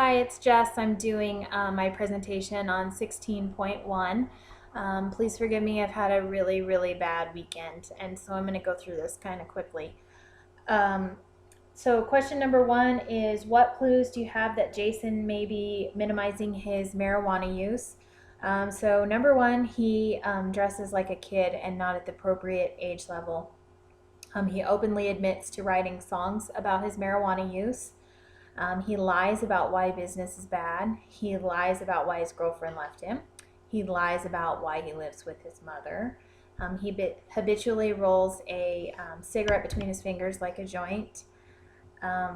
Hi, it's Jess. I'm doing my presentation on 16.1. Please forgive me, I've had a really, really bad weekend, and so I'm going to go through this kind of quickly. Um, so, question number one is, what clues do you have that Jason may be minimizing his marijuana use? So, number one, he dresses like a kid and not at the appropriate age level. He openly admits to writing songs about his marijuana use. He lies about why business is bad. He lies about why his girlfriend left him. He lies about why he lives with his mother. He habitually rolls a cigarette between his fingers like a joint.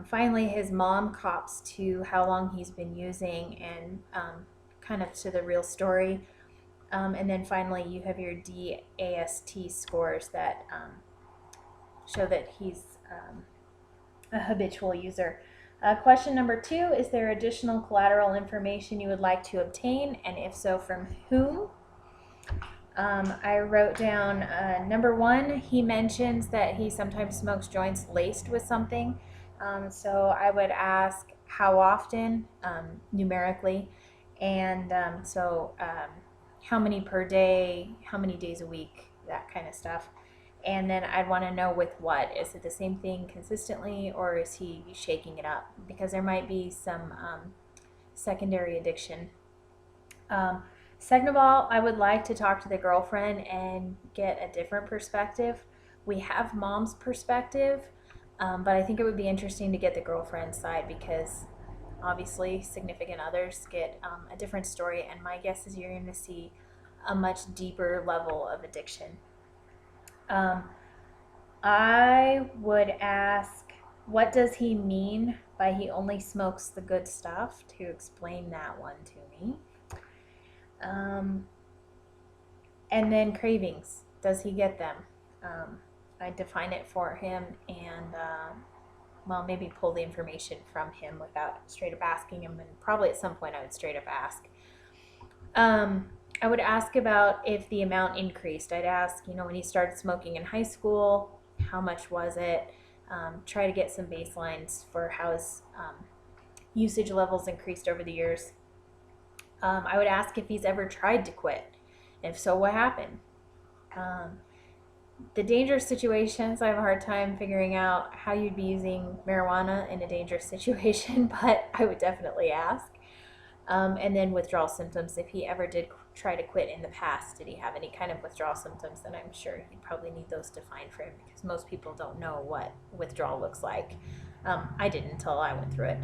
Finally, his mom cops to how long he's been using and kind of to the real story. And then finally, you have your DAST scores that show that he's a habitual user. Question number two, is there additional collateral information you would like to obtain, and if so, from whom? I wrote down number one, he mentions that he sometimes smokes joints laced with something. So I would ask how often, numerically, and how many per day, how many days a week, that kind of stuff. And then I'd want to know with what. Is it the same thing consistently, or is he shaking it up? Because there might be some secondary addiction. Second of all, I would like to talk to the girlfriend and get a different perspective. We have mom's perspective, but I think it would be interesting to get the girlfriend's side because obviously significant others get a different story, and my guess is you're going to see a much deeper level of addiction. Um, I would ask, what does he mean by he only smokes the good stuff? To explain that one to me. Um, and then cravings. Does he get them? I define it for him and, well, maybe pull the information from him without straight up asking him. And probably at some point I would straight up ask. I would ask about if the amount increased. I'd ask, when he started smoking in high school, how much was it? Try to get some baselines for how his usage levels increased over the years. I would ask if he's ever tried to quit. If so, what happened? The dangerous situations, I have a hard time figuring out how you'd be using marijuana in a dangerous situation, but I would definitely ask. And then withdrawal symptoms, if he ever did try to quit in the past, did he have any kind of withdrawal symptoms? And I'm sure he'd probably need those defined for him because most people don't know what withdrawal looks like. I didn't until I went through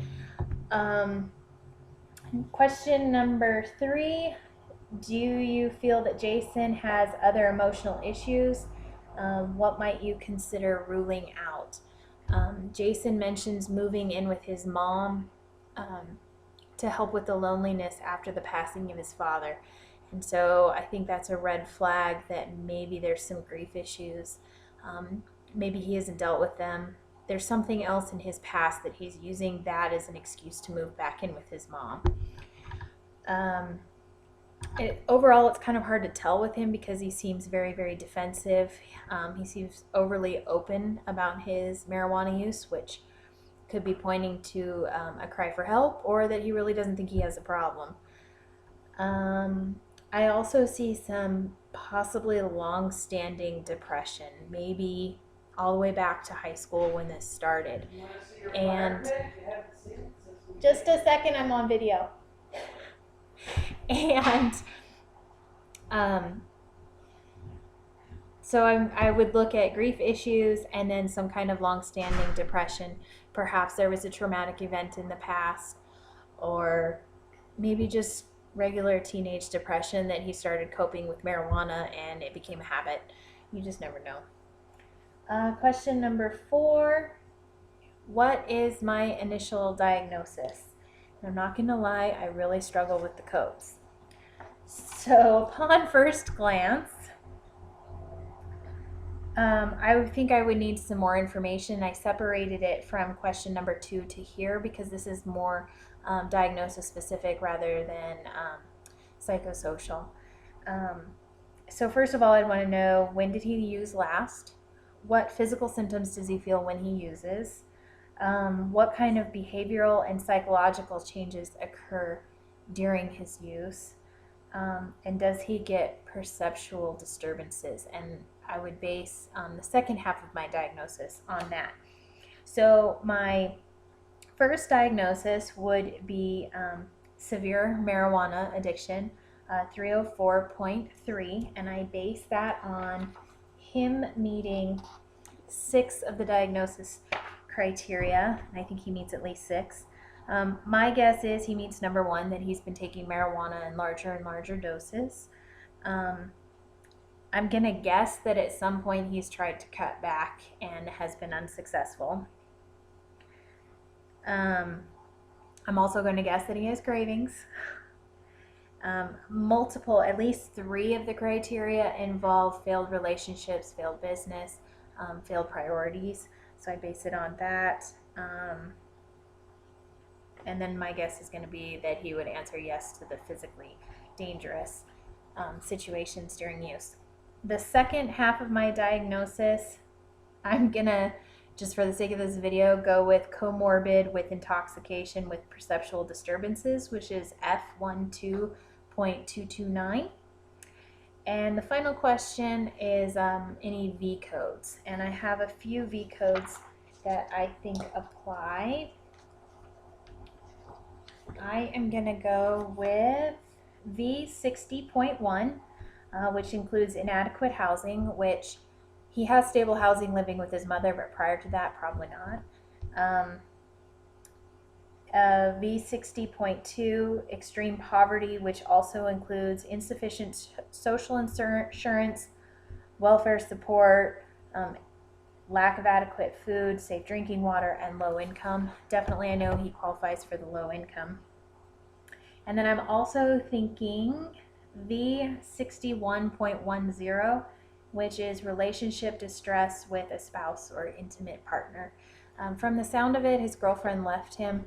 it. Question number three, do you feel that Jason has other emotional issues? What might you consider ruling out? Jason mentions moving in with his mom to help with the loneliness after the passing of his father. And so I think that's a red flag that maybe there's some grief issues. Maybe he hasn't dealt with them. There's something else in his past that he's using that as an excuse to move back in with his mom. Overall, it's kind of hard to tell with him because he seems very, very defensive. He seems overly open about his marijuana use, which could be pointing to a cry for help or that he really doesn't think he has a problem. I also see some possibly long-standing depression, maybe all the way back to high school when this started. And just a second, I'm on video. And so I would look at grief issues and then some kind of long-standing depression. Perhaps there was a traumatic event in the past, or maybe just regular teenage depression that he started coping with marijuana and it became a habit. You just never know. Question number four, what is my initial diagnosis? And I'm not going to lie, I really struggle with the codes. So upon first glance, I think I would need some more information. I separated it from question number 2 to here because this is more diagnosis specific rather than psychosocial. So first of all, I'd want to know, when did he use last? What physical symptoms does he feel when he uses? What kind of behavioral and psychological changes occur during his use? And does he get perceptual disturbances? And I would base the second half of my diagnosis on that. So my first diagnosis would be severe marijuana addiction, 304.3, and I base that on him meeting 6 of the diagnosis criteria, and I think he meets at least 6. My guess is he meets number 1, that he's been taking marijuana in larger and larger doses. I'm going to guess that at some point he's tried to cut back and has been unsuccessful. I'm also going to guess that he has cravings. Multiple, at least 3 of the criteria involve failed relationships, failed business, failed priorities. So I base it on that. And then my guess is going to be that he would answer yes to the physically dangerous situations during use. The second half of my diagnosis, I'm going to, just for the sake of this video, go with comorbid with intoxication with perceptual disturbances, which is F12.229. And the final question is any V codes. And I have a few V codes that I think apply. I am going to go with V60.1, which includes inadequate housing, which he has stable housing living with his mother, but prior to that, probably not. V60.2, extreme poverty, which also includes insufficient social insurance, welfare support, lack of adequate food, safe drinking water, and low income. Definitely, I know he qualifies for the low income. And then I'm also thinking V61.10, which is relationship distress with a spouse or intimate partner. From the sound of it, his girlfriend left him,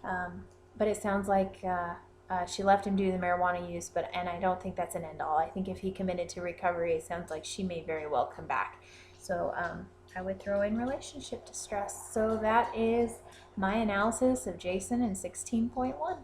but it sounds like she left him due to the marijuana use, and I don't think that's an end all. I think if he committed to recovery, it sounds like she may very well come back. So I would throw in relationship distress. So that is my analysis of Jason in 16.1.